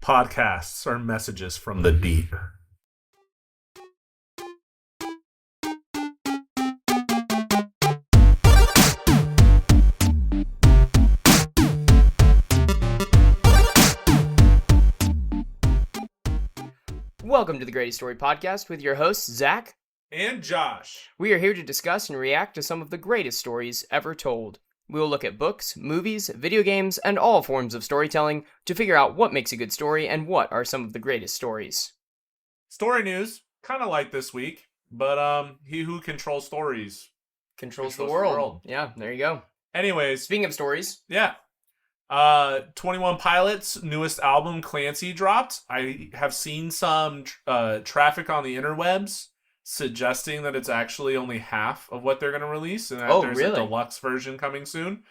Podcasts are messages from the deep. Welcome to the Greatest Story Podcast with your hosts, Zach And Josh. We are here to discuss and react to some of the greatest stories ever told. We will look at books, movies, video games, and all forms of storytelling to figure out what makes a good story and what are some of the greatest stories. Story news, kind of like this week, but he who controls stories controls the world. Yeah, there you go. Anyways, Speaking of stories. Yeah. 21 Pilots' newest album, Clancy, dropped. I have seen some traffic on the interwebs suggesting that it's actually only half of what they're going to release, and that there's a deluxe version coming soon.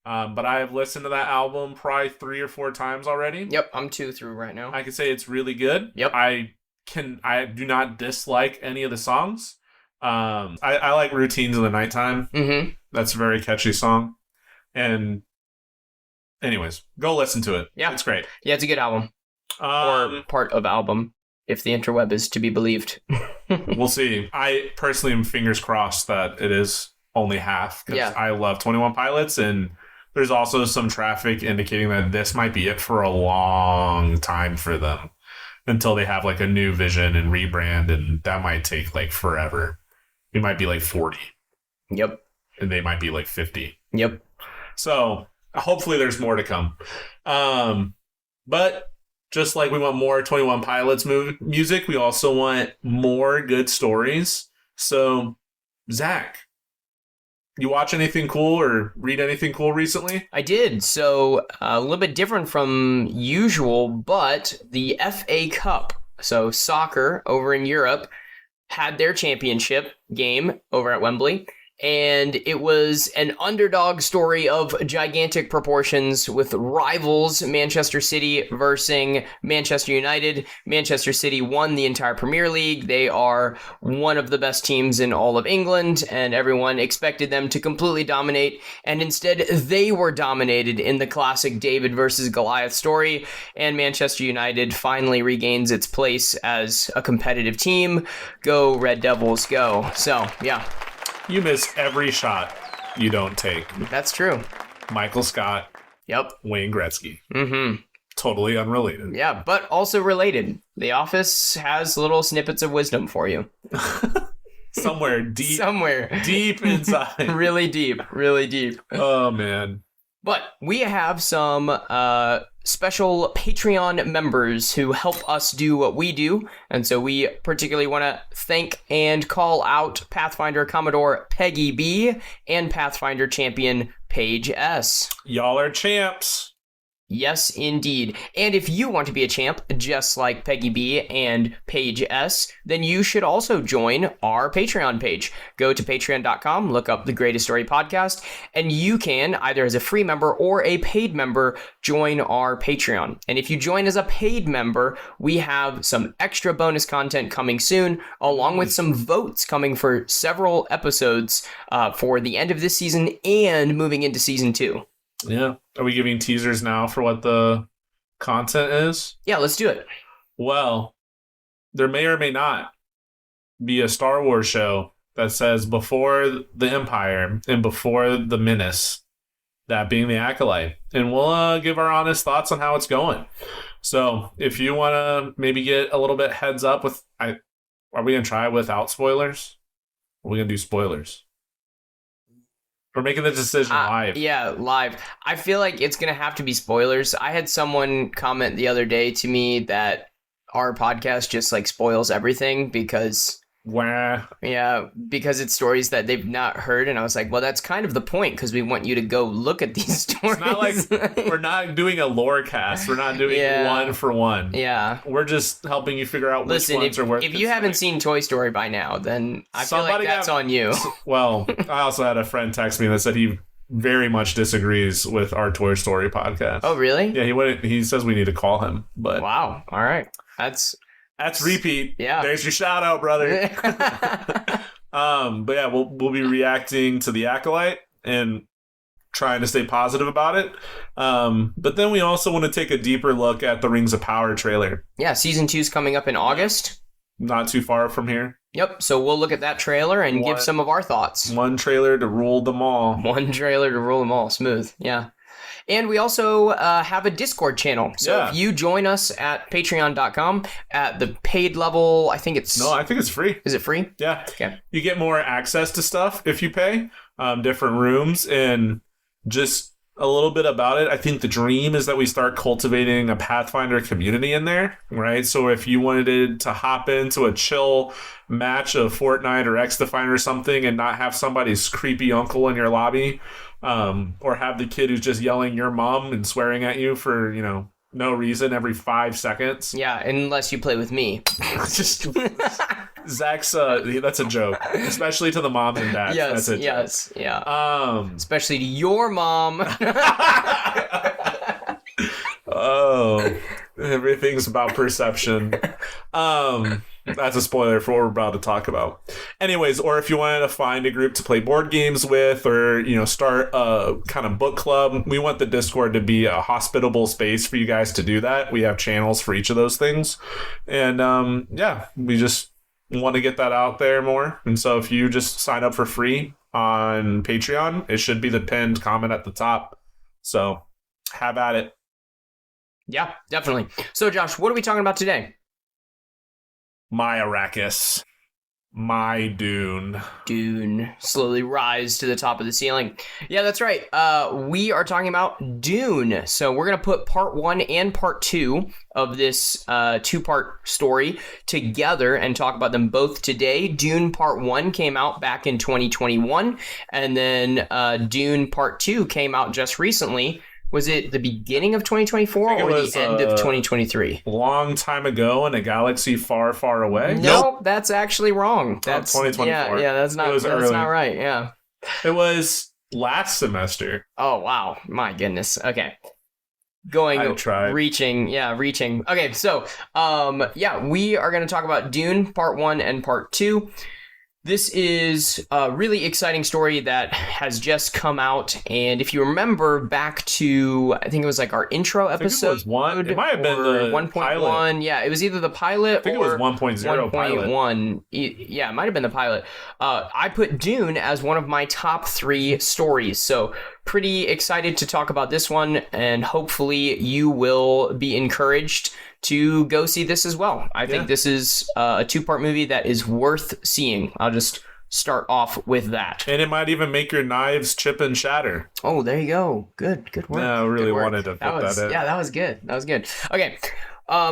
But I have listened to that album probably 3 or 4 times already. Yep, I'm 2 through right now. I can say it's really good. Yep. I do not dislike any of the songs. I like Routines in the Nighttime. Mm-hmm. That's a very catchy song. And anyways, go listen to it. Yeah. It's great. Yeah, it's a good album. Or part of album, if the interweb is to be believed. We'll see. I personally am fingers crossed that it is only half, because I love 21 Pilots, and there's also some traffic indicating that this might be it for a long time for them until they have like a new vision and rebrand, and that might take like forever. It might be like 40. Yep. And they might be like 50. Yep. So hopefully there's more to come. But just like we want more 21 Pilots music, we also want more good stories. So, Zach, you watch anything cool or read anything cool recently? I did. So a little bit different from usual, but the FA Cup, so soccer over in Europe, had their championship game over at Wembley. And it was an underdog story of gigantic proportions with rivals Manchester City versus Manchester United. Manchester City won the entire Premier League. They are one of the best teams in all of England, and everyone expected them to completely dominate. And instead, they were dominated in the classic David versus Goliath story. And Manchester United finally regains its place as a competitive team. Go Red Devils, go. So, yeah. You miss every shot you don't take. That's true. Michael Scott. Yep. Wayne Gretzky. Mm-hmm. Totally unrelated. Yeah, but also related. The Office has little snippets of wisdom for you. Somewhere deep. Somewhere. Deep inside. Really deep. Really deep. Oh, man. But we have some special Patreon members who help us do what we do. And so we particularly want to thank and call out Pathfinder Commodore Peggy B and Pathfinder Champion Paige S. Y'all are champs. Yes, indeed. And if you want to be a champ, just like Peggy B and Paige S, then you should also join our Patreon page. Go to patreon.com, look up the Greatest Story Podcast, and you can, either as a free member or a paid member, join our Patreon. And if you join as a paid member, we have some extra bonus content coming soon, along with some votes coming for several episodes for the end of this season and moving into season 2. Yeah. Are we giving teasers now for what the content is? Yeah, let's do it. Well, there may or may not be a Star Wars show that says before the Empire and before the Menace, that being the Acolyte. And we'll give our honest thoughts on how it's going. So if you want to maybe get a little bit heads up with... are we going to try without spoilers? Or are we going to do spoilers? We're making the decision live. Yeah, live. I feel like it's going to have to be spoilers. I had someone comment the other day to me that our podcast just like spoils everything because Wah. Yeah, because it's stories that they've not heard, and I was like, well, that's kind of the point, because we want you to go look at these stories. It's not like we're not doing a lore cast. We're not doing one for one. Yeah. We're just helping you figure out which ones are worth it. If you haven't seen Toy Story by now, then I feel like that's on you. Well, I also had a friend text me that said he very much disagrees with our Toy Story podcast. Oh, really? Yeah, he says we need to call him. But wow. All right. That's repeat. Yeah. There's your shout out, brother. But yeah, we'll be reacting to The Acolyte and trying to stay positive about it. But then we also want to take a deeper look at the Rings of Power trailer. Yeah, season 2's coming up in August. Not too far from here. Yep, so we'll look at that trailer and give some of our thoughts. One trailer to rule them all. One trailer to rule them all. Smooth, yeah. And we also have a Discord channel. So if you join us at patreon.com at the paid level, I think it's... No, I think it's free. Is it free? Yeah. Okay. You get more access to stuff if you pay. Different rooms and just a little bit about it. I think the dream is that we start cultivating a Pathfinder community in there, right? So if you wanted to hop into a chill match of Fortnite or X-Define or something and not have somebody's creepy uncle in your lobby, or have the kid who's just yelling your mom and swearing at you for, no reason every 5 seconds. Yeah, unless you play with me. Just Zach's that's a joke, especially to the moms and dads. Yes, that's yes, yeah. Especially to your mom. Oh, everything's about perception. That's a spoiler for what we're about to talk about. Anyways, or if you wanted to find a group to play board games with, or start a kind of book club, we want the Discord to be a hospitable space for you guys to do that. We have channels for each of those things, and we just want to get that out there more. And so if you just sign up for free on Patreon, it should be the pinned comment at the top. So have at it. Yeah, definitely. So Josh, what are we talking about today? My Arrakis. My Dune. Dune. Slowly rise to the top of the ceiling. Yeah, that's right. We are talking about Dune. So we're going to put part 1 and part 2 of this 2-part story together and talk about them both today. Dune part 1 came out back in 2021. And then Dune part 2 came out just recently. Was it the beginning of 2024 or the end of 2023? Long time ago in a galaxy far, far away? Nope, that's actually wrong. That's 2024. Yeah, that's not right. Yeah. It was last semester. Oh, wow. My goodness. Okay. Reaching. Okay, so, we are going to talk about Dune Part 1 and Part 2. This is a really exciting story that has just come out, and if you remember back to, I think it was like our intro episode. It might have been the 1.1. Yeah, it was either the pilot I think or it was 1.0 pilot. 1.1. Yeah, it might have been the pilot. I put Dune as one of my top 3 stories, so pretty excited to talk about this one, and hopefully you will be encouraged to go see this as well. I think this is a 2-part movie that is worth seeing. I'll just start off with that. And it might even make your knives chip and shatter. Oh, there you go. Good work. Yeah, I really wanted to put that in. Yeah, that was good. Okay,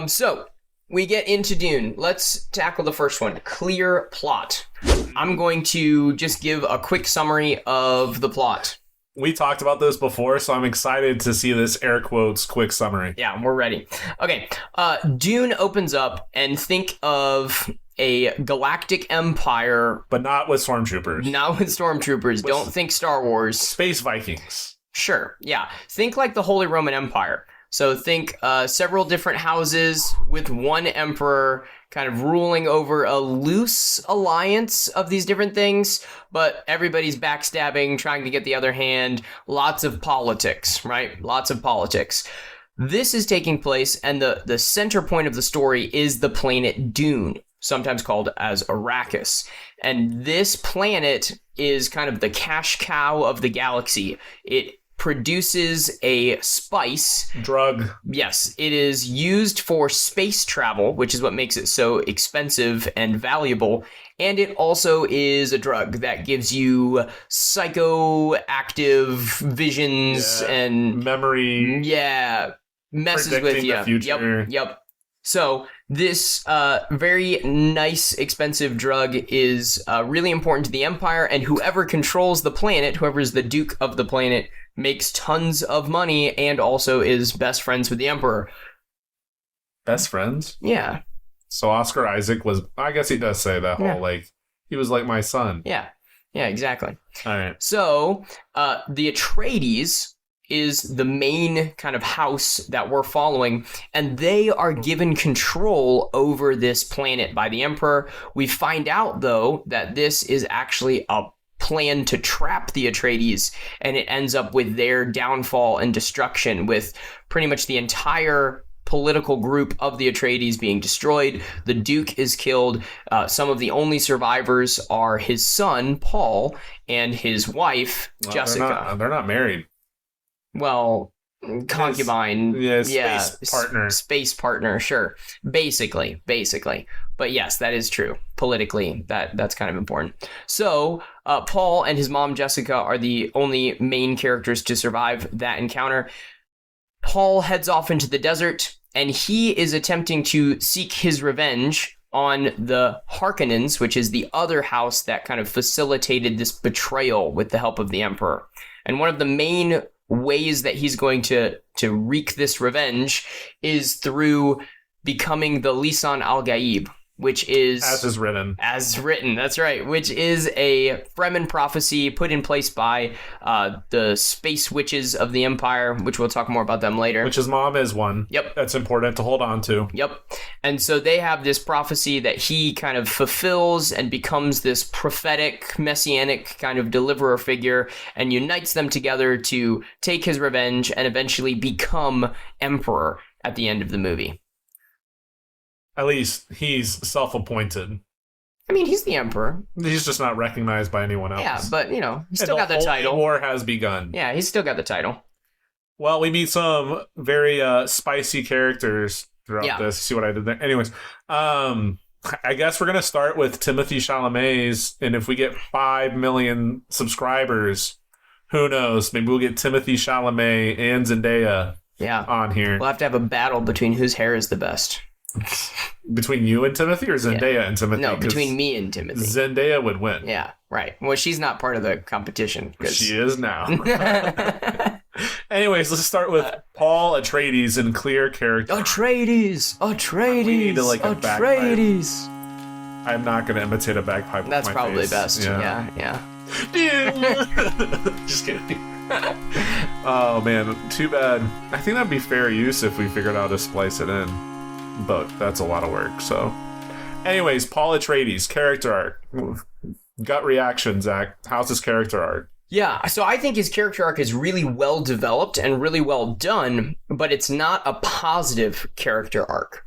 so we get into Dune. Let's tackle the first one. Clear plot. I'm going to just give a quick summary of the plot. We talked about this before, so I'm excited to see this air quotes quick summary. Yeah, we're ready. Okay, Dune opens up, and think of a galactic empire. But not with stormtroopers. Don't think Star Wars. Space Vikings. Sure, yeah. Think like the Holy Roman Empire. So think several different houses with one emperor kind of ruling over a loose alliance of these different things, but everybody's backstabbing, trying to get the other hand. Lots of politics, right? Lots of politics. This is taking place, and the center point of the story is the planet Dune, sometimes called as Arrakis. And this planet is kind of the cash cow of the galaxy. It produces a spice. Drug. Yes, it is used for space travel, which is what makes it so expensive and valuable. And it also is a drug that gives you psychoactive visions and memory. Yeah, messes with you. The future. Yep. So this very nice, expensive drug is really important to the Empire, and whoever controls the planet, whoever is the Duke of the planet, makes tons of money and also is best friends with the Emperor. Best friends? Yeah. So Oscar Isaac was, I guess he does say that whole, he was like my son. Yeah. Yeah, exactly. All right. So the Atreides is the main kind of house that we're following, and they are given control over this planet by the Emperor. We find out, though, that this is actually a plan to trap the Atreides, and it ends up with their downfall and destruction, with pretty much the entire political group of the Atreides being destroyed. The Duke is killed. Some of the only survivors are his son, Paul, and his wife, Jessica. They're not married. Well, concubine. Partner. Space partner, sure. Basically. But yes, that is true. Politically, that's kind of important. So, Paul and his mom, Jessica, are the only main characters to survive that encounter. Paul heads off into the desert, and he is attempting to seek his revenge on the Harkonnens, which is the other house that kind of facilitated this betrayal with the help of the Emperor. And one of the main ways that he's going to wreak this revenge is through becoming the Lisan al-Gaib, which is... As written, that's right. Which is a Fremen prophecy put in place by the space witches of the Empire, which we'll talk more about them later. Which his mom is one. Yep. That's important to hold on to. Yep. And so they have this prophecy that he kind of fulfills and becomes this prophetic, messianic kind of deliverer figure, and unites them together to take his revenge and eventually become emperor at the end of the movie. At least he's self-appointed. I mean, he's the emperor. He's just not recognized by anyone else. Yeah, but, he's still got the title. The war has begun. Yeah, he's still got the title. Well, we meet some very spicy characters throughout this. See what I did there? Anyways, I guess we're going to start with Timothée Chalamet's, and if we get 5 million subscribers, who knows? Maybe we'll get Timothée Chalamet and Zendaya on here. We'll have to have a battle between whose hair is the best. Between you and Timothy, or Zendaya and Timothy? No, between me and Timothy. Zendaya would win. Yeah, right. Well, she's not part of the competition. She is now. Anyways, let's start with Paul Atreides in clear character. Atreides! We need a bagpipe. I'm not going to imitate a bagpipe. That's with my probably face. best. Yeah. Just kidding. Oh man, too bad. I think that'd be fair use if we figured out how to splice it in, but that's a lot of work. So, anyways, Paul Atreides character arc. Gut reaction, Zach. How's his character arc? Yeah, so I think his character arc is really well developed and really well done, but it's not a positive character arc.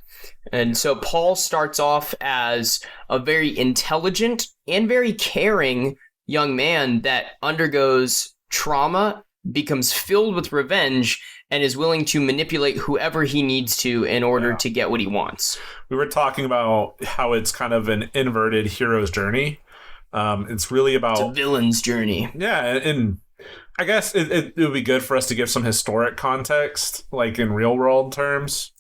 And so Paul starts off as a very intelligent and very caring young man that undergoes trauma, becomes filled with revenge, and is willing to manipulate whoever he needs to in order to get what he wants. We were talking about how it's kind of an inverted hero's journey. It's really about... It's a villain's journey. Yeah, and I guess it would be good for us to give some historic context, like in real-world terms.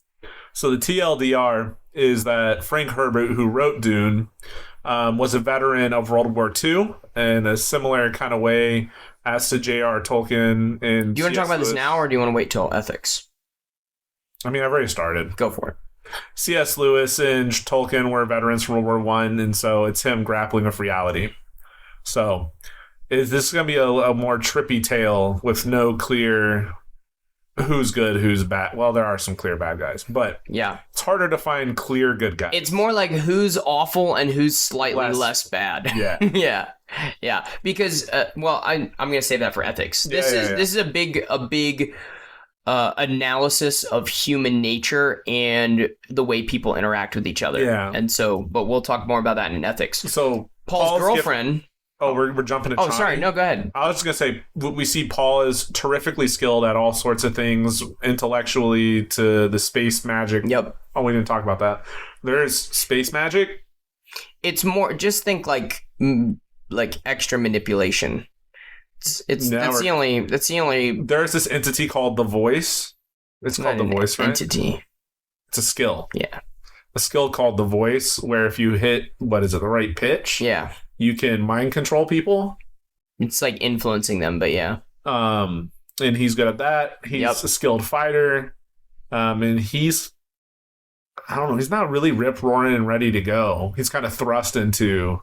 So the TLDR is that Frank Herbert, who wrote Dune, was a veteran of World War II in a similar kind of way as to J.R. Tolkien. And do you want to talk about this now, or do you want to wait till ethics? I mean, I've already started. Go for it. C.S. Lewis and Tolkien were veterans from World War I, and so it's him grappling with reality. So is this going to be a more trippy tale with no clear who's good, who's bad? Well, there are some clear bad guys, but it's harder to find clear good guys. It's more like who's awful and who's slightly less bad. Yeah. Yeah. Because, I'm going to save that for ethics. This is a big analysis of human nature and the way people interact with each other. Yeah. And so, but we'll talk more about that in ethics. So Paul's girlfriend... we're jumping to Chani. Sorry. No, go ahead. I was just going to say, we see Paul is terrifically skilled at all sorts of things, intellectually to the space magic. Yep. Oh, we didn't talk about that. There's space magic. It's more, just think like extra manipulation. That's the only. There's this entity called the Voice. It's called the Voice, right? Entity. It's a skill. Yeah. A skill called the Voice, where if you hit the right pitch? Yeah. You can mind control people. It's like influencing them, but yeah. And he's good at that. He's a skilled fighter. And he's, I don't know, he's not really rip roaring and ready to go. He's kind of thrust into,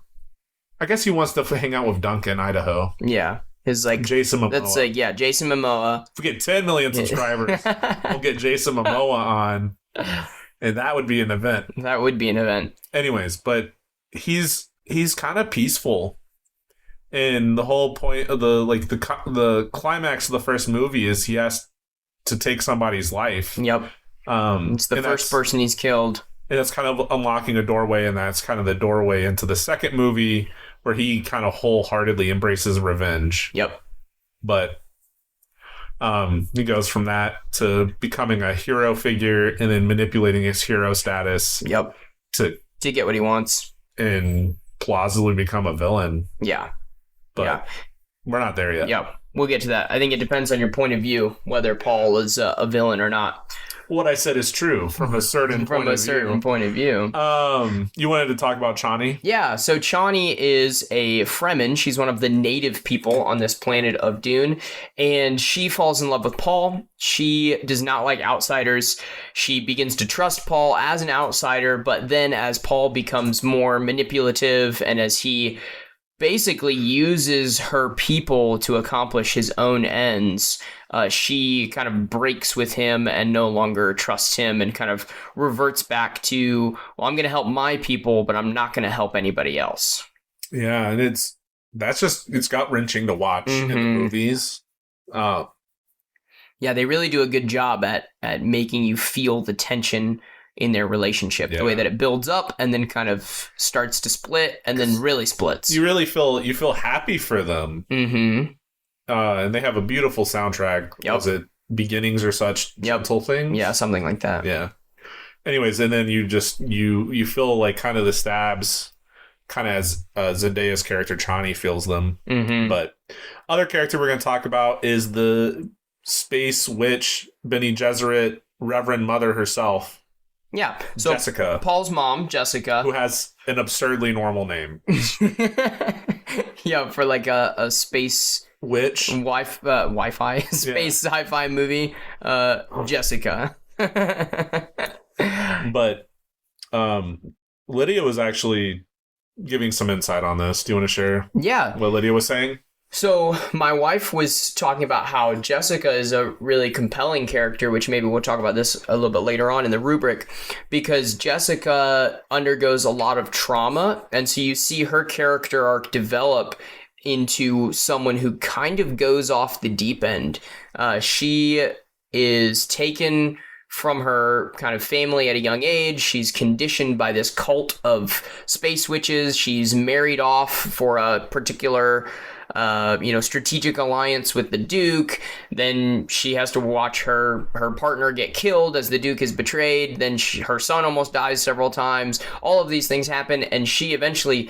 I guess he wants to hang out with Duncan, Idaho. Yeah. His Jason Momoa. That's Jason Momoa. If we get 10 million subscribers, we'll get Jason Momoa on, and that would be an event. That would be an event. Anyways, but he's kind of peaceful, And the whole point of the climax of the first movie is he has to take somebody's life. Yep. It's the and first person he's killed. And it's kind of unlocking a doorway, and that's kind of the doorway into the second movie where he kind of wholeheartedly embraces revenge. Yep. But he goes from that to becoming a hero figure and then manipulating his hero status. Yep. To get what he wants. And plausibly become a villain. Yeah. But we're not there yet. Yep. We'll get to that. I think it depends on your point of view, whether Paul is a villain or not. What I said is true from a certain point of view. You wanted to talk about Chani? Yeah, so Chani is a Fremen. She's one of the native people on this planet of Dune, and she falls in love with Paul. She does not like outsiders. She begins to trust Paul as an outsider, but then as Paul becomes more manipulative and as he basically uses her people to accomplish his own ends, she kind of breaks with him and no longer trusts him and kind of reverts back to, well, I'm going to help my people, but I'm not going to help anybody else. Yeah, and it's gut-wrenching to watch in the movies. Yeah, they really do a good job at making you feel the tension in their relationship, the way that it builds up and then kind of starts to split and then really splits. You really feel happy for them. Mm-hmm. And they have a beautiful soundtrack. Yep. Was it Beginnings or Such Gentle Things? Yeah, something like that. Yeah. Anyways, and then you just you feel like kind of the stabs, kind of as Zendaya's character Chani feels them. Mm-hmm. But other character we're going to talk about is the space witch Bene Gesserit Reverend Mother herself. Yeah, so Jessica. Paul's mom, Jessica, who has an absurdly normal name. Yeah, for like a space witch Wi-Fi space sci-fi movie. Jessica. But Lydia was actually giving some insight on this. Do you want to share what Lydia was saying? So my wife was talking about how Jessica is a really compelling character, which maybe we'll talk about this a little bit later on in the rubric, because Jessica undergoes a lot of trauma, and so you see her character arc develop into someone who kind of goes off the deep end. She is taken from her kind of family at a young age. She's conditioned by this cult of space witches. She's married off for a particular strategic alliance with the Duke. Then she has to watch her partner get killed as the Duke is betrayed. Then her son almost dies several times. All of these things happen, and she eventually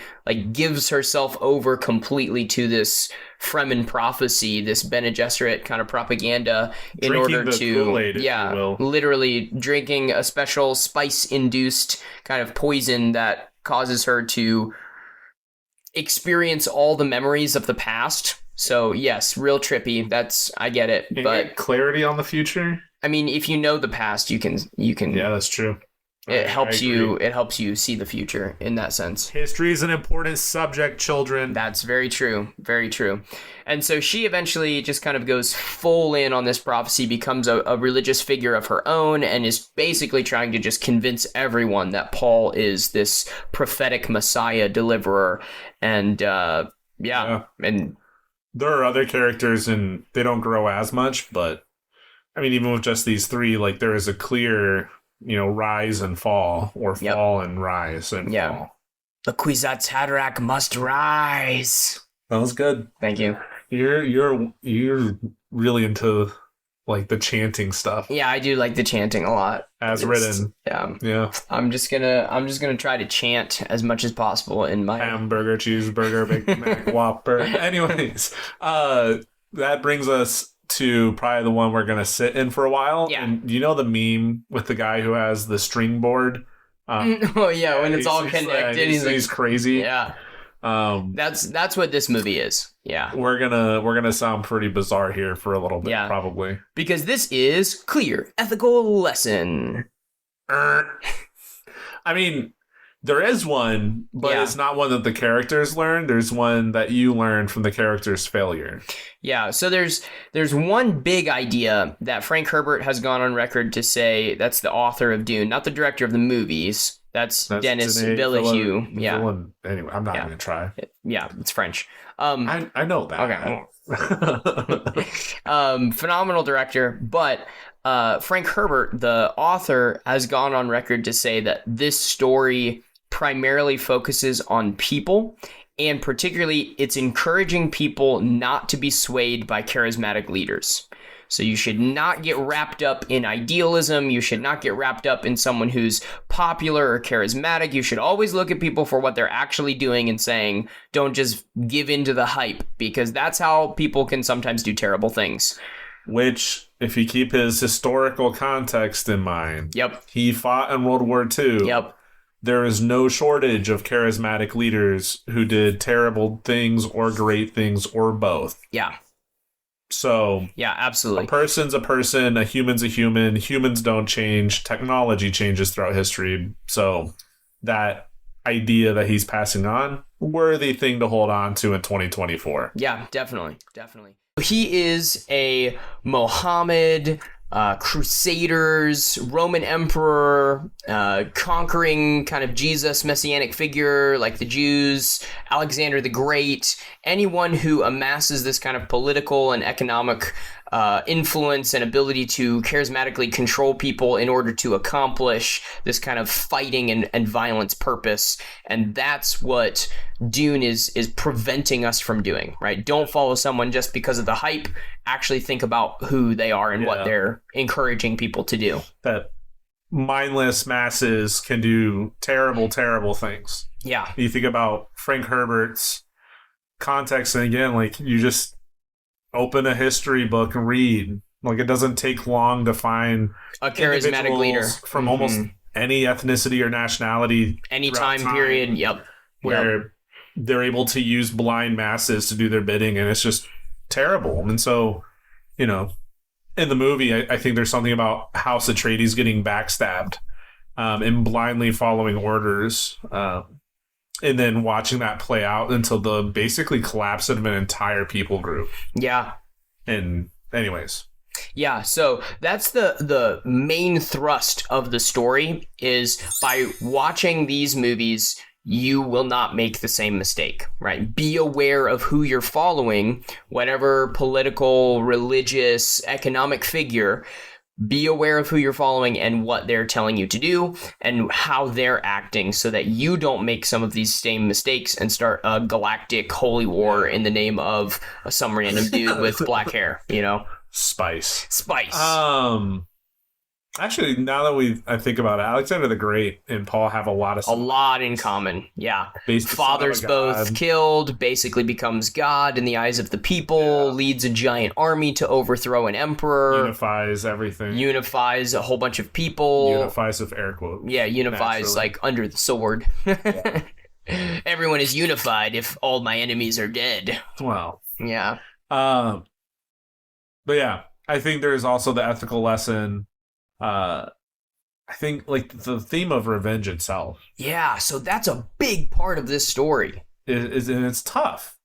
gives herself over completely to this Fremen prophecy, this Bene Gesserit kind of propaganda, in order to literally drinking a special spice-induced kind of poison that causes her to experience all the memories of the past. So yes, real trippy. I get it. Can but you get clarity on the future? I mean, if you know the past, you can. Yeah, that's true. It helps you see the future in that sense. History is an important subject, children. That's very true. Very true. And so she eventually just kind of goes full in on this prophecy, becomes a religious figure of her own, and is basically trying to just convince everyone that Paul is this prophetic Messiah deliverer. And and there are other characters, and they don't grow as much, but I mean, even with just these three, there is a clear rise and fall, or fall and rise and fall. The Kwisatz Haderach must rise. That was good. Thank you. You're really into the chanting stuff. Yeah, I do like the chanting a lot. Written. Yeah. I'm just gonna try to chant as much as possible in my hamburger, cheeseburger, Big Mac, Whopper. Anyways, that brings us to probably the one we're going to sit in for a while. Yeah. And you know the meme with the guy who has the string board? When it's all connected. He's crazy. Yeah. That's what this movie is. Yeah. We're gonna sound pretty bizarre here for a little bit, probably. Because this is Clear Ethical Lesson. I mean, there is one, but it's not one that the characters learn. There's one that you learn from the character's failure. Yeah, so there's one big idea that Frank Herbert has gone on record to say, that's the author of Dune, not the director of the movies, That's That's Dennis Denis Villeneuve. Yeah. Anyway, I'm not Yeah. going to try. Yeah, it's French. I know that. Okay. Phenomenal director, but Frank Herbert, the author, has gone on record to say that this story primarily focuses on people, and particularly it's encouraging people not to be swayed by charismatic leaders. So you should not get wrapped up in idealism. You should not get wrapped up in someone who's popular or charismatic. You should always look at people for what they're actually doing and saying, don't just give in to the hype, because that's how people can sometimes do terrible things. Which, if you keep his historical context in mind, Yep. He fought in World War II. Yep. There is no shortage of charismatic leaders who did terrible things or great things or both. Yeah. So, yeah, absolutely. A person's a person, a human's a human. Humans don't change. Technology changes throughout history. So, that idea that he's passing on, worthy thing to hold on to in 2024. Yeah, definitely. He is a Mohammed, Crusaders, Roman emperor, conquering kind of Jesus messianic figure like the Jews, Alexander the Great, anyone who amasses this kind of political and economic influence and ability to charismatically control people in order to accomplish this kind of fighting and violence purpose. And that's what Dune is preventing us from doing, right? Don't follow someone just because of the hype. Actually think about who they are and what they're encouraging people to do. That mindless masses can do terrible, terrible things. Yeah. You think about Frank Herbert's context, and again, like, you just open a history book and read. Like, it doesn't take long to find a charismatic leader from almost any ethnicity or nationality, any time period. Yep. Where they're able to use blind masses to do their bidding, and it's just terrible. And so, you know, in the movie, I think there's something about House Atreides getting backstabbed and blindly following orders, and then watching that play out until the basically collapse of an entire people group. Yeah. And anyways. Yeah, so that's the main thrust of the story, is by watching these movies, you will not make the same mistake, right? Be aware of who you're following, whatever political, religious, economic figure. Be aware of who you're following and what they're telling you to do and how they're acting, so that you don't make some of these same mistakes and start a galactic holy war in the name of some random dude with black hair, you know? Spice. Actually, now that I think about it, Alexander the Great and Paul have a lot in common. Yeah. Based Fathers both killed, basically becomes God in the eyes of the people, leads a giant army to overthrow an emperor. Unifies everything. Unifies a whole bunch of people. Unifies with air quotes. Yeah, unifies like under the sword. Yeah. Everyone is unified if all my enemies are dead. Well. Yeah. But yeah, I think there's also the ethical lesson. I think, like, the theme of revenge itself. Yeah, so that's a big part of this story. And it's tough,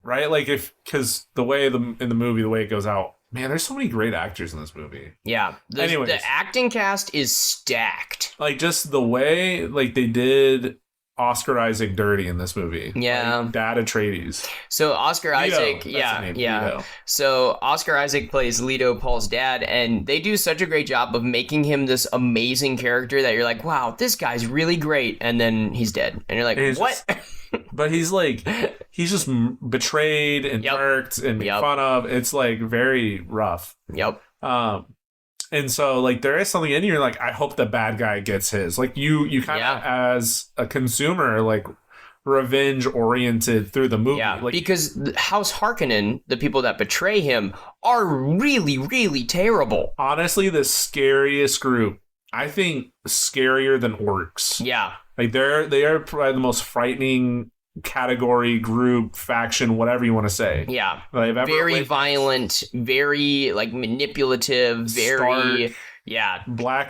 right? Like, because the way in the movie, the way it goes out, man, there's so many great actors in this movie. Yeah, the acting cast is stacked. Like, just the way, like, they did Oscar Isaac dirty in this movie. Yeah. Like, Dad Atreides. So Oscar Isaac, Leto. So Oscar Isaac plays Leto, Paul's dad, and they do such a great job of making him this amazing character that you're like, wow, this guy's really great, and then he's dead. And you're like, what? But he's just betrayed and murked and made fun of. It's, like, very rough. Yep. And so, like, there is something in you, like, I hope the bad guy gets his. Like, you kind of, as a consumer, like, revenge-oriented through the movie. Yeah, like, because House Harkonnen, the people that betray him, are really, really terrible. Honestly, the scariest group, I think, scarier than orcs. Yeah. Like, they are probably the most frightening category, group, faction, whatever you want to say. Yeah. Very violent, very, like, manipulative, very... Stark, yeah.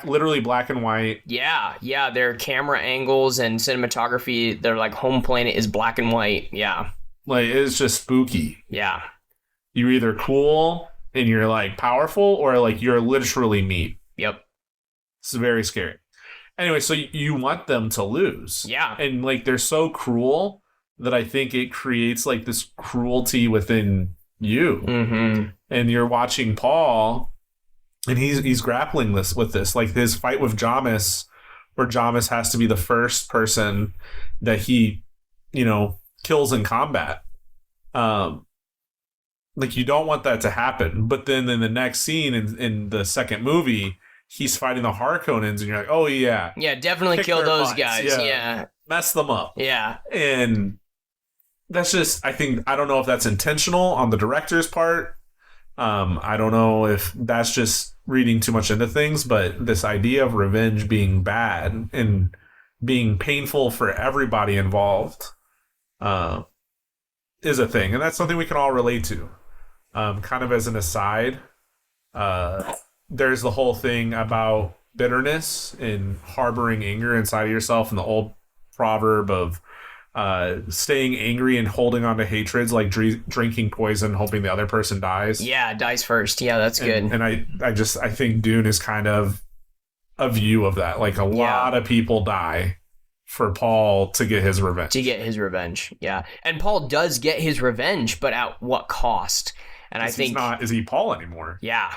Literally black and white. Yeah. Their camera angles and cinematography, their, like, home planet is black and white. Yeah. Like, it's just spooky. Yeah. You're either cool and you're, like, powerful, or, like, you're literally meat. Yep. It's very scary. Anyway, so you want them to lose. Yeah. And like they're so cruel that I think it creates like this cruelty within you. Mm-hmm. And you're watching Paul and he's grappling with this. Like his fight with Jamis, where Jamis has to be the first person that he, kills in combat. Like you don't want that to happen. But then in the next scene in the second movie, he's fighting the Harkonnens, and you're like, oh, yeah. Yeah, definitely Kick kill their those butts. guys. Yeah. Mess them up. Yeah. And that's just, I don't know if that's intentional on the director's part. I don't know if that's just reading too much into things, but this idea of revenge being bad and being painful for everybody involved is a thing. And that's something we can all relate to. Kind of as an aside, there's the whole thing about bitterness and harboring anger inside of yourself, and the old proverb of staying angry and holding on to hatreds, like drinking poison, hoping the other person dies. Yeah, dies first. Yeah, that's good. And I think Dune is kind of a view of that. Like a lot of people die for Paul to get his revenge. Yeah. And Paul does get his revenge, but at what cost? And I think is he Paul anymore? Yeah.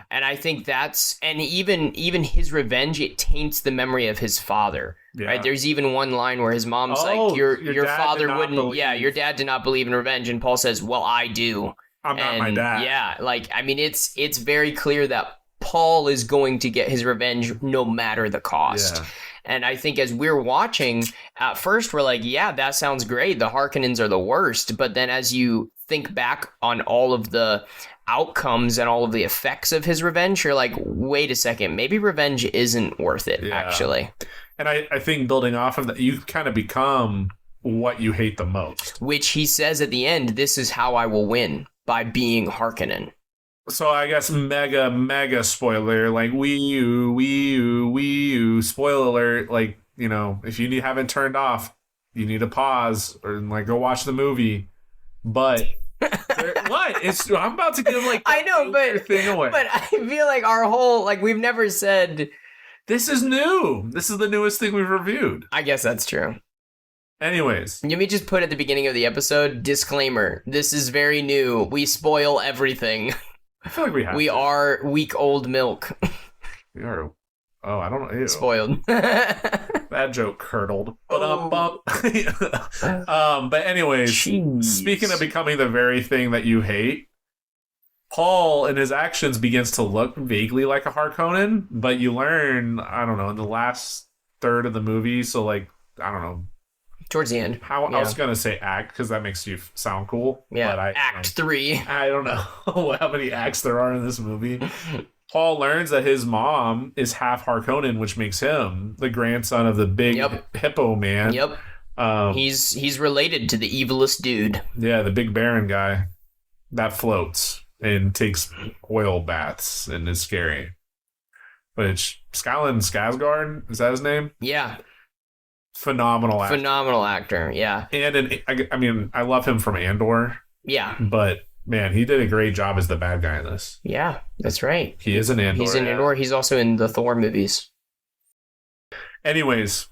And I think and even his revenge, it taints the memory of his father. Yeah. Right? There's even one line where his mom's like, your father wouldn't, your dad did not believe in revenge. And Paul says, well, I do. I'm not my dad. Yeah. Like, I mean, it's very clear that Paul is going to get his revenge no matter the cost. Yeah. And I think as we're watching, at first we're like, yeah, that sounds great. The Harkonnens are the worst. But then as you think back on all of the outcomes and all of the effects of his revenge, you're like, wait a second, maybe revenge isn't worth it, actually. And I think building off of that, you kind of become what you hate the most. Which he says at the end, this is how I will win, by being Harkonnen. So I guess mega spoiler, like Wii U, spoiler alert, like, if you haven't turned off, you need to pause or like go watch the movie. But what? I'm about to give like I know, but thing away. But I feel like our whole we've never said this is new. This is the newest thing we've reviewed. I guess that's true. Anyways, let me just put at the beginning of the episode, disclaimer: this is very new. We spoil everything. I feel like we have. We are week-old milk. We are. Oh, I don't know. Ew. Spoiled. That joke curdled. But anyways, Jeez. Speaking of becoming the very thing that you hate, Paul in his actions begins to look vaguely like a Harkonnen, but you learn, I don't know, in the last third of the movie, so like, I don't know. Towards the end. I was going to say act, because that makes you sound cool. Yeah, but Act 3. I don't know how many acts there are in this movie. Paul learns that his mom is half Harkonnen, which makes him the grandson of the big hippo man. Yep. He's related to the evilest dude. Yeah, the big Baron guy that floats and takes oil baths and is scary. Which, Stellan Skarsgård, is that his name? Yeah. Phenomenal actor, yeah. And I love him from Andor. Yeah. But man, he did a great job as the bad guy in this. Yeah, that's right. He is in Andor. He's in Andor. He's also in the Thor movies. Anyways,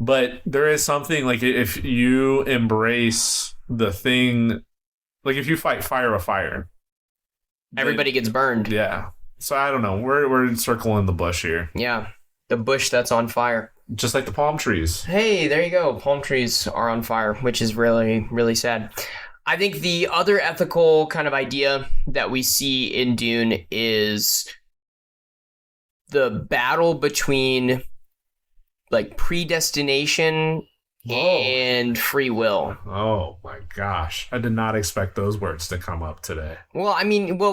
but there is something like if you embrace the thing, like if you fight fire with fire, everybody gets burned. Yeah. So I don't know. We're circling the bush here. Yeah, the bush that's on fire. Just like the palm trees. Hey, there you go. Palm trees are on fire, which is really, really sad. I think the other ethical kind of idea that we see in Dune is the battle between like predestination and free will. Oh my gosh. I did not expect those words to come up today. Well,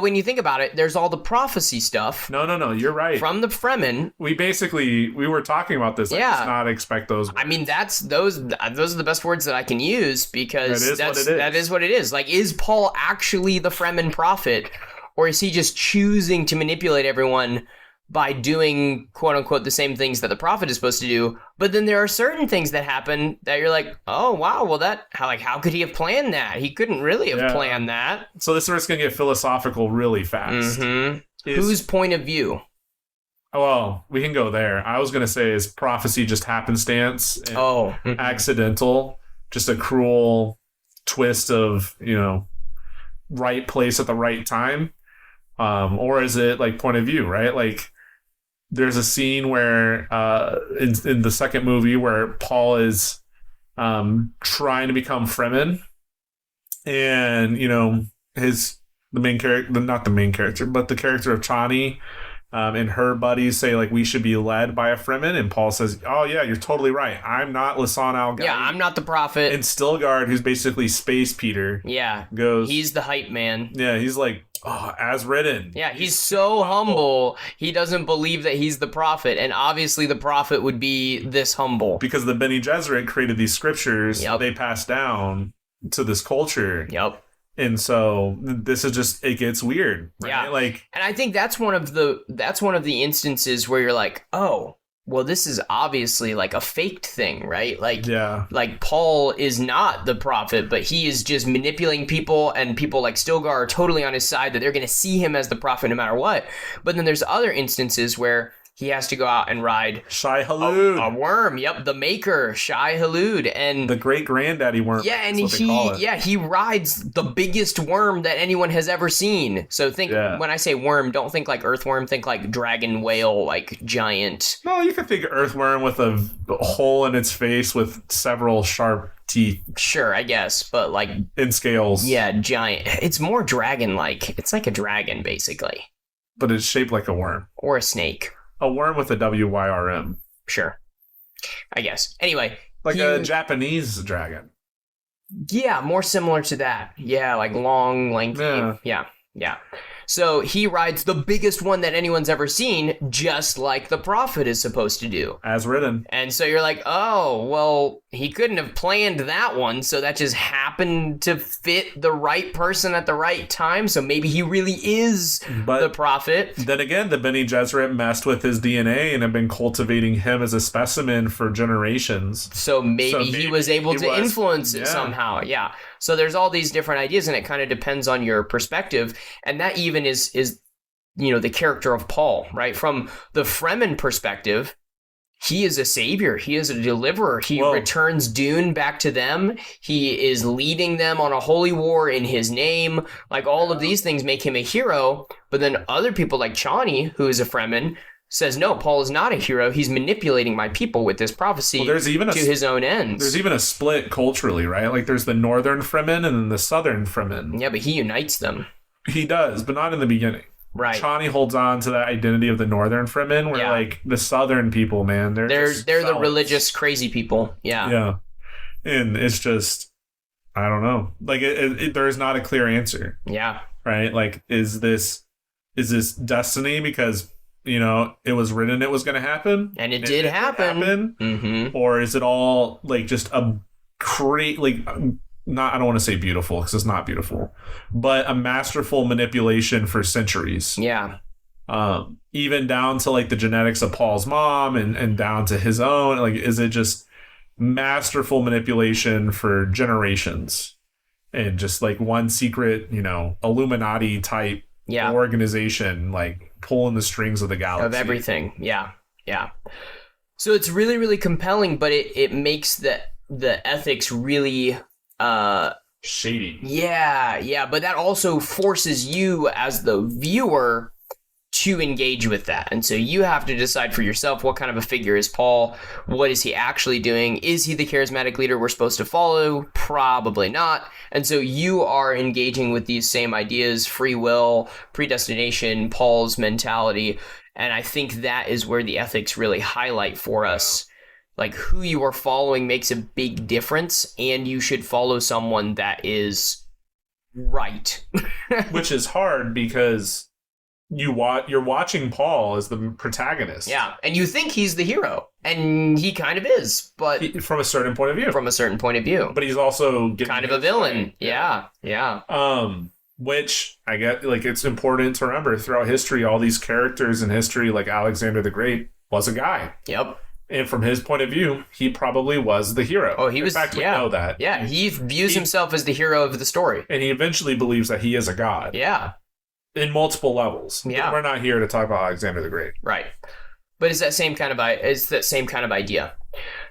when you think about it, there's all the prophecy stuff. No, you're right. From the Fremen. We were talking about this. Yeah. I did not expect those words. Those are the best words that I can use because that is what it is. Like, is Paul actually the Fremen prophet, or is he just choosing to manipulate everyone by doing, quote unquote, the same things that the prophet is supposed to do? But then there are certain things that happen that you're like, oh, wow, well, how could he have planned that? He couldn't really have planned that. So this is going to get philosophical really fast. Mm-hmm. Whose point of view? Well, we can go there. I was going to say is prophecy just happenstance and Oh, accidental, just a cruel twist of, right place at the right time? Or is it like point of view, right? Like there's a scene where in the second movie where Paul is trying to become Fremen, and the main character, not the main character, but the character of Chani, and her buddies say like we should be led by a Fremen, and Paul says, "Oh yeah, you're totally right. I'm not Lisan Al Gaib." yeah, I'm not the prophet. And Stilgard, who's basically Space Peter, Yeah, goes, he's the hype man. yeah, he's like, "Oh, as written." Yeah, he's so humble. He doesn't believe that he's the prophet, and obviously the prophet would be this humble. Because the Bene Gesserit created these scriptures, they passed down to this culture. Yep. And so this is just, it gets weird, right? Yeah. Like, and I think that's one of the instances where you're like, oh, well, this is obviously like a faked thing, right? Like, yeah, like Paul is not the prophet, but he is just manipulating people, and people like Stilgar are totally on his side that they're going to see him as the prophet no matter what. But then there's other instances where he has to go out and ride Shai Hulud, a worm. Yep, the maker, Shai Hulud, and the great granddaddy worm. Yeah, and he rides the biggest worm that anyone has ever seen. So when I say worm, don't think like earthworm, think like dragon whale, like giant. No, you can think earthworm with a hole in its face with several sharp teeth. Sure, I guess, but like in scales. Yeah, giant. It's more dragon-like. It's like a dragon, basically. But it's shaped like a worm. Or a snake. A worm with a WYRM. Sure. I guess. Anyway. Like a Japanese dragon. Yeah, more similar to that. Yeah, like long, lengthy. Yeah. So he rides the biggest one that anyone's ever seen, just like the prophet is supposed to do. As written. And so you're like, oh, well, he couldn't have planned that one, so that just happened to fit the right person at the right time, so maybe he really is the prophet. Then again, the Bene Gesserit messed with his DNA and have been cultivating him as a specimen for generations. So maybe he was able to influence it somehow, yeah. So there's all these different ideas, and it kind of depends on your perspective, and that even is the character of Paul, right? From the Fremen perspective, he is a savior. He is a deliverer. He returns Dune back to them. He is leading them on a holy war in his name. Like, all of these things make him a hero, but then other people like Chani, who is a Fremen, says, no, Paul is not a hero. He's manipulating my people with this prophecy to his own ends. There's even a split culturally, right? Like, there's the northern Fremen and then the southern Fremen. Yeah, but he unites them. He does, but not in the beginning. Right. Chani holds on to that identity of the northern Fremen, where like the southern people, man, they're the religious crazy people. Yeah. Yeah. And it's just, I don't know. Like, there is not a clear answer. Yeah. Right? Like, is this destiny because it was written it was going to happen, and it did happen. Mm-hmm. Or is it all like just a I don't want to say beautiful because it's not beautiful, but a masterful manipulation for centuries. Yeah. Even down to like the genetics of Paul's mom and down to his own. Like, is it just masterful manipulation for generations and just like one secret, Illuminati type organization, like pulling the strings of the galaxy of everything. Yeah. So it's really, really compelling, but it makes the ethics really shady. Yeah, but that also forces you as the viewer to engage with that. And so you have to decide for yourself, what kind of a figure is Paul? What is he actually doing? Is he the charismatic leader we're supposed to follow? Probably not. And so you are engaging with these same ideas, free will, predestination, Paul's mentality. And I think that is where the ethics really highlight for us. Like, who you are following makes a big difference, and you should follow someone that is right. Which is hard because you're watching Paul as the protagonist. Yeah, and you think he's the hero, and he kind of is, but from a certain point of view. But he's also kind of a villain. Yeah. Which I get, like, it's important to remember throughout history, all these characters in history, like Alexander the Great, was a guy. Yep. And from his point of view, he probably was the hero. Oh, he was. In fact, we know that. Yeah, he views himself as the hero of the story. And he eventually believes that he is a god. Yeah. in multiple levels. Yeah. We're not here to talk about Alexander the Great. Right. But it's that same kind of idea.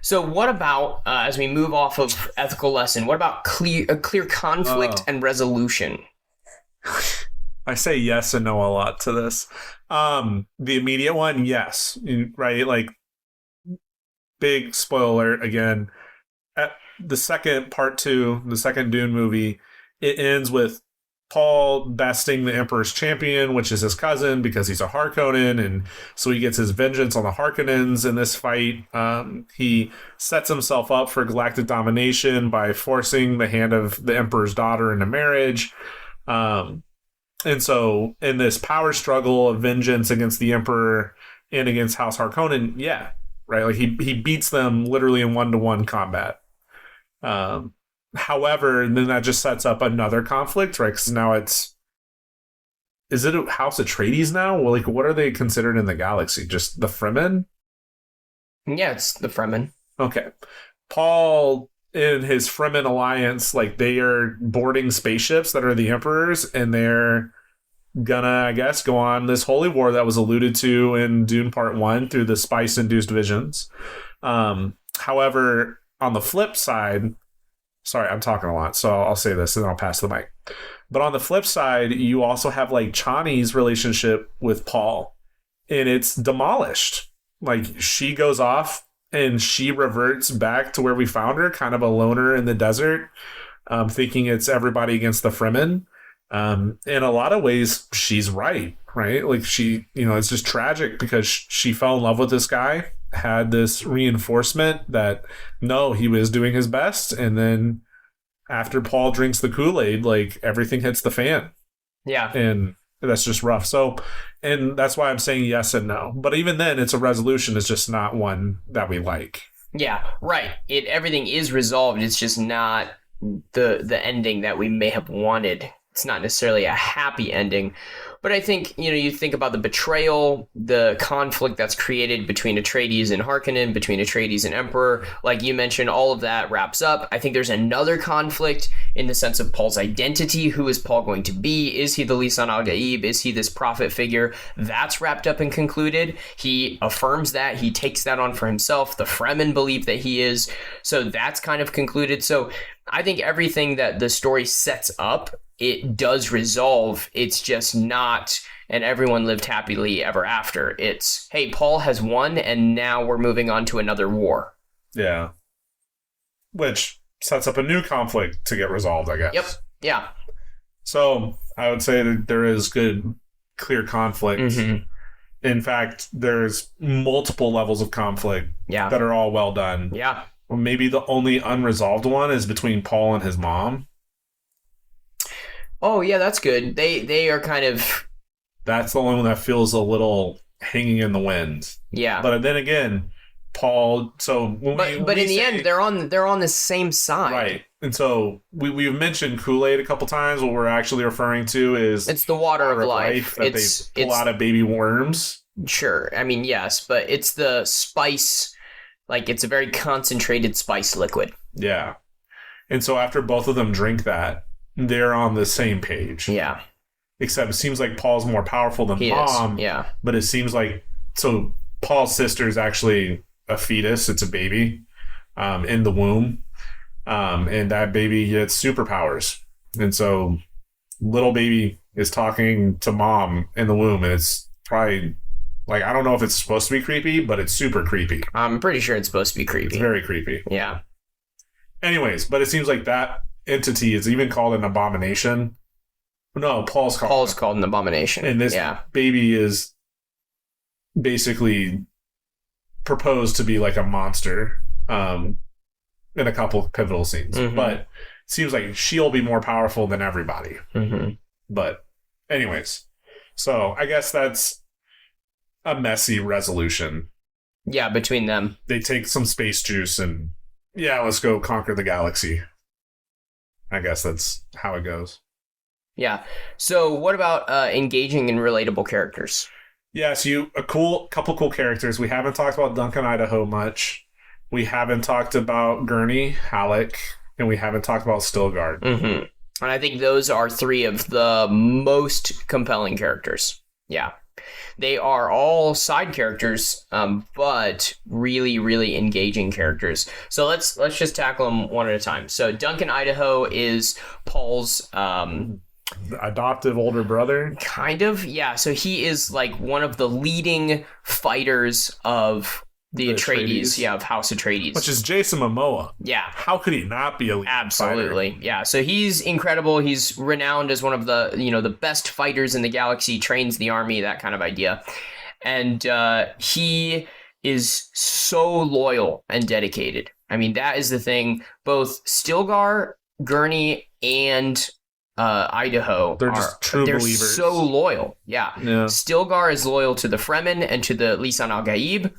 So what about as we move off of ethical lesson? What about clear conflict and resolution? I say yes and no a lot to this. The immediate one, yes, right? Like, big spoiler alert again. At the second part 2, the second Dune movie, it ends with Paul besting the Emperor's champion, which is his cousin, because he's a Harkonnen, and so he gets his vengeance on the Harkonnens in this fight. He sets himself up for galactic domination by forcing the hand of the Emperor's daughter into marriage. And so in this power struggle of vengeance against the Emperor and against House Harkonnen, yeah, right? Like, he beats them literally in 1-to-1 combat. However, then that just sets up another conflict, right? Because now is it a House Atreides now? Well, like, what are they considered in the galaxy? Just the Fremen? Yeah, it's the Fremen. Okay. Paul in his Fremen alliance, like, they are boarding spaceships that are the Emperor's, and they're gonna, I guess, go on this holy war that was alluded to in Dune Part 1 through the spice-induced visions. However, on the flip side, sorry, I'm talking a lot, so I'll say this and then I'll pass the mic. But on the flip side, you also have, like, Chani's relationship with Paul, and it's demolished. Like, she goes off and she reverts back to where we found her, kind of a loner in the desert, thinking it's everybody against the Fremen. In a lot of ways, she's right? Like, she, it's just tragic because she fell in love with this guy, had this reinforcement that, no, he was doing his best, and then after Paul drinks the Kool-Aid, like, everything hits the fan. Yeah. And that's just rough. So, and that's why I'm saying yes and no. But even then, it's a resolution. It's just not one that we like. Yeah, right. Everything is resolved. It's just not the ending that we may have wanted. It's not necessarily a happy ending. But I think, you think about the betrayal, the conflict that's created between Atreides and Harkonnen, between Atreides and Emperor. Like you mentioned, all of that wraps up. I think there's another conflict in the sense of Paul's identity. Who is Paul going to be? Is he the Lisan al-Gaib? Is he this prophet figure? That's wrapped up and concluded. He affirms that. He takes that on for himself. The Fremen believe that he is. So that's kind of concluded. So I think everything that the story sets up, it does resolve. It's just not, and everyone lived happily ever after. It's, hey, Paul has won, and now we're moving on to another war. Yeah. Which sets up a new conflict to get resolved, I guess. Yep. Yeah. So I would say that there is good, clear conflict. Mm-hmm. In fact, there's multiple levels of conflict that are all well done. Yeah. Well, maybe the only unresolved one is between Paul and his mom. Oh, yeah, that's good. They are kind of... That's the only one that feels a little hanging in the wind. Yeah. But then again, Paul... So but in the end, they're on the same side. Right. And so we've mentioned Kool-Aid a couple times. What we're actually referring to is... It's the water of life. That they pull out of baby worms. Sure. I mean, yes, but it's the spice... Like, it's a very concentrated spice liquid. Yeah. And so after both of them drink that, they're on the same page. Yeah. Except it seems like Paul's more powerful than Mom. Yeah. But it seems like... So Paul's sister is actually a fetus. It's a baby in the womb. And that baby gets superpowers. And so little baby is talking to Mom in the womb. And it's probably... Like, I don't know if it's supposed to be creepy, but it's super creepy. I'm pretty sure it's supposed to be creepy. It's very creepy. Yeah. Anyways, but it seems like that entity is even called an abomination. No, Paul's called an abomination. And this baby is basically proposed to be like a monster in a couple pivotal scenes. Mm-hmm. But it seems like she'll be more powerful than everybody. Mm-hmm. But anyways, so I guess that's a messy resolution. Yeah, between them. They take some space juice and, let's go conquer the galaxy. I guess that's how it goes. Yeah. So what about engaging in relatable characters? Yeah, so a couple cool characters. We haven't talked about Duncan Idaho much. We haven't talked about Gurney Halleck, and we haven't talked about Stilgard. Mm-hmm. And I think those are three of the most compelling characters. Yeah. They are all side characters, but really, really engaging characters. So let's just tackle them one at a time. So Duncan Idaho is Paul's adoptive older brother. kind of, yeah. So he is like one of the leading fighters of the Atreides, of House Atreides, which is Jason Momoa. Yeah. How could he not be a leading Absolutely. fighter? Yeah. So he's incredible. He's renowned as one of the, the best fighters in the galaxy, trains the army, that kind of idea. And he is so loyal and dedicated. I mean, that is the thing. Both Stilgar, Gurney, and Idaho they're just true believers. They're so loyal. Yeah. Stilgar is loyal to the Fremen and to the Lisan al-Gaib.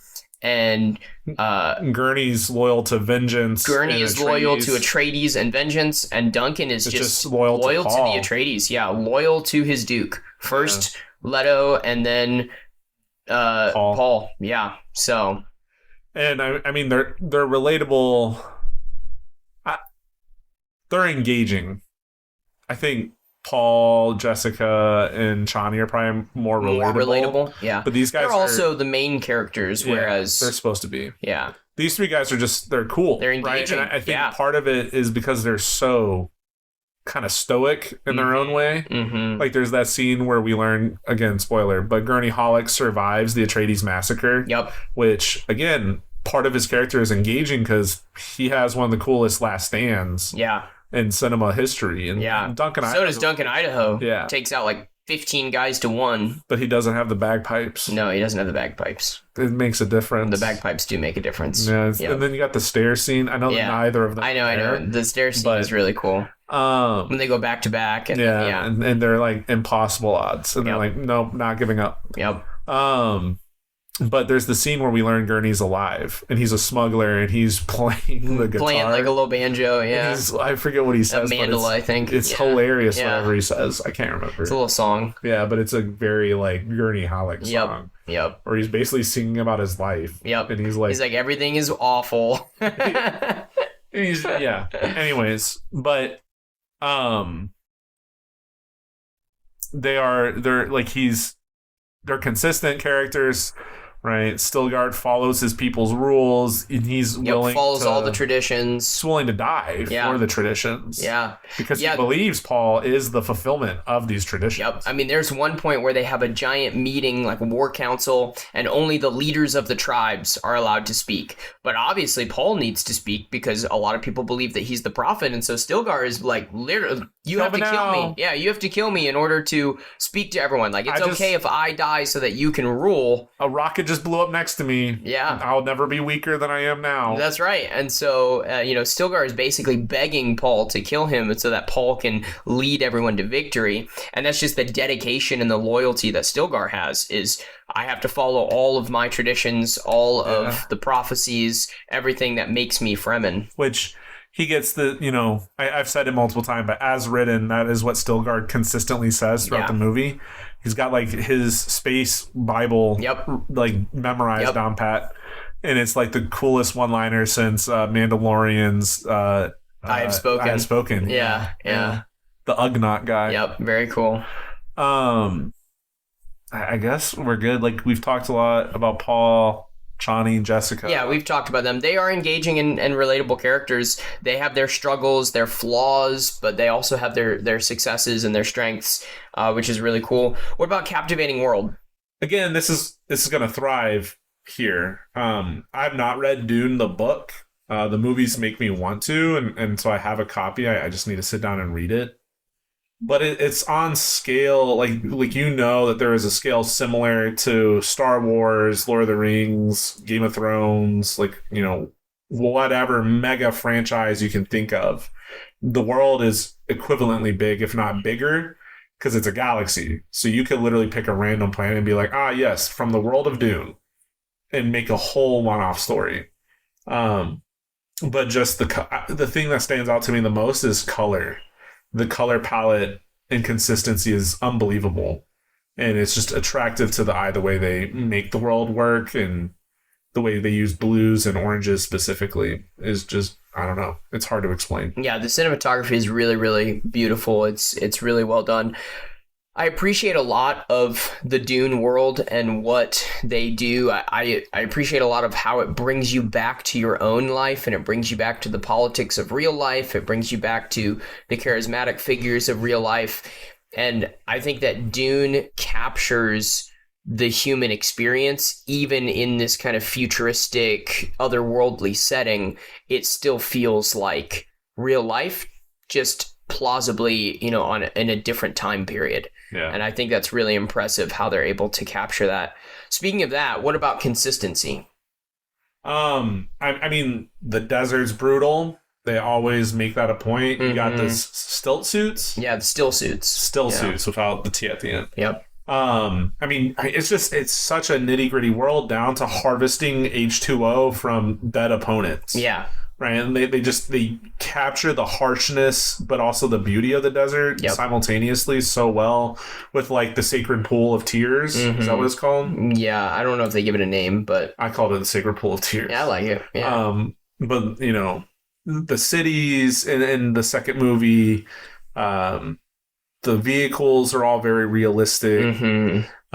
And Gurney's loyal to vengeance. Gurney is loyal to Atreides and vengeance, and Duncan is just loyal to the Atreides. Yeah, loyal to his Duke. First Leto, and then Paul. Yeah. So, and I mean they're relatable. They're engaging. I think Paul, Jessica, and Chani are probably more relatable. Yeah. But these guys they're also the main characters, whereas they're supposed to be. Yeah. These three guys are they're cool. They're engaging. Right? And I think part of it is because they're so kind of stoic in their own way. Mm-hmm. Like there's that scene where we learn, again, spoiler, but Gurney Halleck survives the Atreides massacre. Yep. Which, again, part of his character is engaging because he has one of the coolest last stands. Yeah. In cinema history. And Duncan Idaho. So does Duncan Idaho. Yeah. Takes out like 15 guys to 1. But he doesn't have the bagpipes. No, he doesn't have the bagpipes. It makes a difference. The bagpipes do make a difference. Yeah. And then you got the stair scene. I know that neither of them. I know. The stair scene is really cool. When they go back to back. And, and they're like impossible odds. And they're like, nope, not giving up. Yep. But there's the scene where we learn Gurney's alive, and he's a smuggler, and he's playing the guitar. Playing like a little banjo, yeah. I forget what he says. A mandala, I think. It's hilarious whatever he says. I can't remember. It's a little song. Yeah, but it's a very like Gurney Halleck song. Yep. Where he's basically singing about his life. Yep. And he's like, everything is awful. Anyways, but they're consistent characters. Right, Stilgar follows his people's rules, and he's follows all the traditions. He's willing to die for the traditions. Yeah, because he believes Paul is the fulfillment of these traditions. Yep. I mean, there's one point where they have a giant meeting, like a war council, and only the leaders of the tribes are allowed to speak. But obviously, Paul needs to speak because a lot of people believe that he's the prophet, and so Stilgar is like, literally, you have to kill me. Yeah, you have to kill me in order to speak to everyone. Like, it's okay if I die so that you can rule. A rocket just blew up next to me. Yeah. I'll never be weaker than I am now. That's right. And so, Stilgar is basically begging Paul to kill him so that Paul can lead everyone to victory. And that's just the dedication and the loyalty that Stilgar has is I have to follow all of my traditions, all of the prophecies, everything that makes me Fremen. Which he gets I've said it multiple times, but as written, that is what Stilgar consistently says throughout the movie. He's got like his space Bible like memorized down pat. And it's like the coolest one-liner since Mandalorian's I have spoken. Yeah. The Ugnaught guy. Yep, very cool. I guess we're good. Like we've talked a lot about Paul, Chani, Jessica. Yeah, we've talked about them. They are engaging and relatable characters. They have their struggles, their flaws, but they also have their successes and their strengths, which is really cool. What about captivating world? Again, this is going to thrive here. I've not read Dune the book. The movies make me want to, and so I have a copy. I just need to sit down and read it. But it's on scale, like that there is a scale similar to Star Wars, Lord of the Rings, Game of Thrones, whatever mega franchise you can think of. The world is equivalently big, if not bigger, because it's a galaxy. So you could literally pick a random planet and be like, yes, from the world of Dune, and make a whole one-off story. But just the thing that stands out to me the most is color. The color palette and consistency is unbelievable. And it's just attractive to the eye, the way they make the world work. And the way they use blues and oranges specifically is just, I don't know. It's hard to explain. Yeah, the cinematography is really, really beautiful. It's really well done. I appreciate a lot of the Dune world and what they do. I appreciate a lot of how it brings you back to your own life, and it brings you back to the politics of real life. It brings you back to the charismatic figures of real life. And I think that Dune captures the human experience, even in this kind of futuristic, otherworldly setting. It still feels like real life, just plausibly, in a different time period. Yeah. And I think that's really impressive how they're able to capture that. Speaking of that, what about consistency? I mean, the desert's brutal. They always make that a point. You got this stilt suits. Yeah, the still suits. Still suits without the T at the end. Yep. I mean, it's such a nitty gritty world down to harvesting H2O from dead opponents. Yeah. Right. And they capture the harshness, but also the beauty of the desert simultaneously so well with like the sacred pool of tears. Is that what it's called? Yeah. I don't know if they give it a name, but I called it the sacred pool of tears. Yeah, I like it. Yeah. But the cities in the second movie, the vehicles are all very realistic.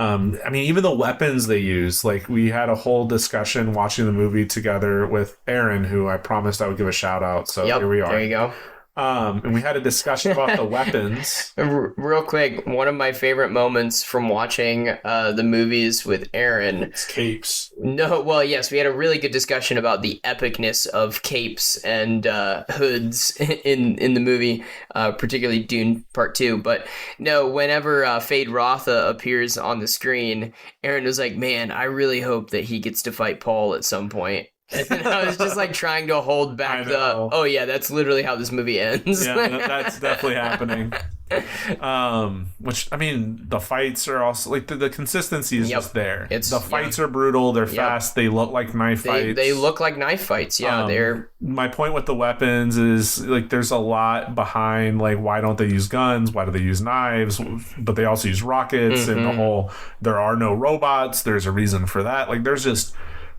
I mean, even the weapons they use, like we had a whole discussion watching the movie together with Aaron, who I promised I would give a shout out. So here we are. There you go. And we had a discussion about the weapons. Real quick, one of my favorite moments from watching the movies with Aaron. It's capes. No, well, yes, we had a really good discussion about the epicness of capes and hoods in the movie, particularly Dune Part 2. But no, whenever Fade Rotha appears on the screen, Aaron was like, man, I really hope that he gets to fight Paul at some point. And I was just like trying to hold back oh yeah, that's literally how this movie ends. Yeah, that's definitely happening. Which, I mean, the fights are also like the consistency is just there. The fights are brutal. They're fast. They look like knife fights. They look like knife fights. Yeah, they're. My point with the weapons is like there's a lot behind like why don't they use guns? Why do they use knives? But they also use rockets and the whole. There are no robots. There's a reason for that. Like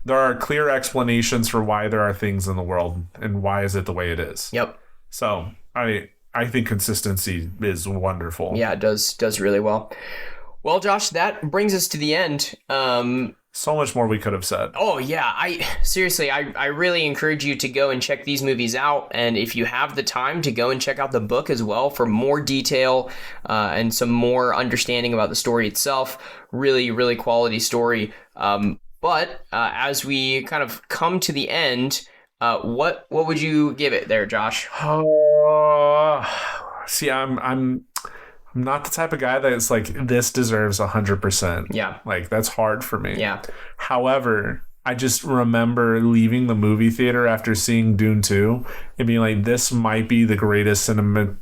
there are clear explanations for why there are things in the world and why is it the way it is. Yep. So I think consistency is wonderful. Yeah, it does really well. Well, Josh, that brings us to the end. So much more we could have said. Oh yeah, I really encourage you to go and check these movies out, and if you have the time to go and check out the book as well for more detail and some more understanding about the story itself. Really, really quality story. But as we kind of come to the end, what would you give it there, Josh? See, I'm not the type of guy that's like, this deserves 100%. Yeah. Like, that's hard for me. Yeah. However, I just remember leaving the movie theater after seeing Dune 2 and being like, this might be the greatest cinematic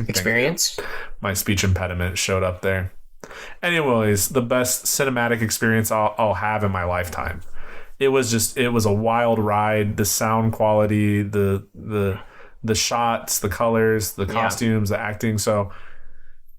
experience. My speech impediment showed up there. Anyways, the best cinematic experience I'll have in my lifetime. It was a wild ride. The sound quality, the shots, the colors, the costumes, the acting. So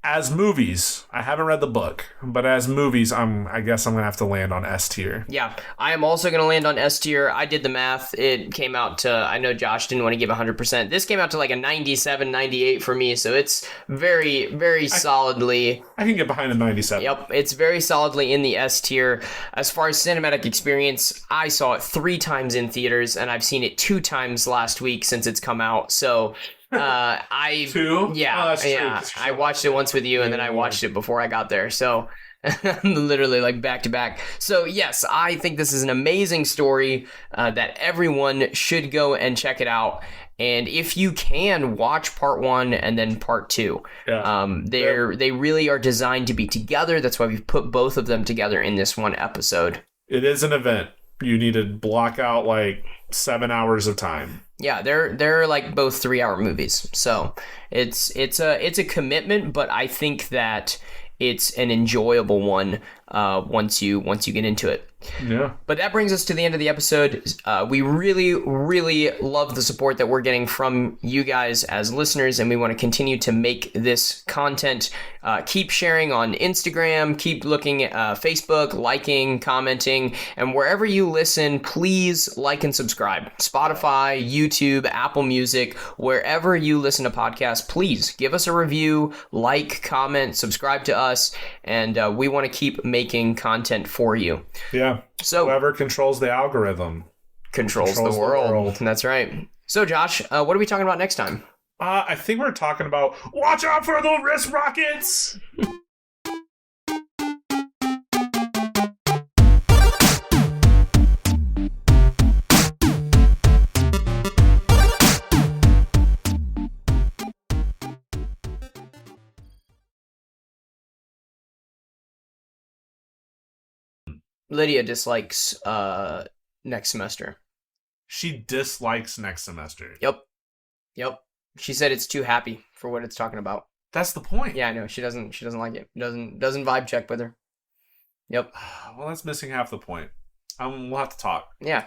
as movies, I haven't read the book, but as movies, I guess I'm going to have to land on S tier. Yeah, I am also going to land on S tier. I did the math. It came out to, I know Josh didn't want to give 100%. This came out to like a 97, 98 for me, so it's very, very solidly. I can get behind a 97. Yep, it's very solidly in the S tier. As far as cinematic experience, I saw it 3 times in theaters, and I've seen it 2 times last week since it's come out, so... I 2? Yeah, oh, that's true. yeah. I watched it once with you, and then I watched it before I got there. So literally like back to back. So yes, I think this is an amazing story that everyone should go and check it out. And if you can, watch part 1 and then part 2. Yeah. They really are designed to be together. That's why we've put both of them together in this one episode. It is an event. You need to block out like 7 hours of time. Yeah, they're like both 3-hour movies, so it's a commitment, but I think that it's an enjoyable one once you get into it. Yeah. But that brings us to the end of the episode. We really, really love the support that we're getting from you guys as listeners, and we want to continue to make this content. Keep sharing on Instagram, keep looking at Facebook, liking, commenting, and wherever you listen, please like and subscribe. Spotify, YouTube, Apple Music, wherever you listen to podcasts, please give us a review, like, comment, subscribe to us, and we want to keep making content for you. Yeah. So whoever controls the algorithm controls the world. That's right. So, Josh, what are we talking about next time? I think we're talking about watch out for the wrist rockets. Lydia dislikes next semester. She dislikes next semester. Yep. She said it's too happy for what it's talking about. That's the point. Yeah, I know. She doesn't like it. Doesn't vibe check with her. Yep. Well, that's missing half the point. We'll have to talk. Yeah.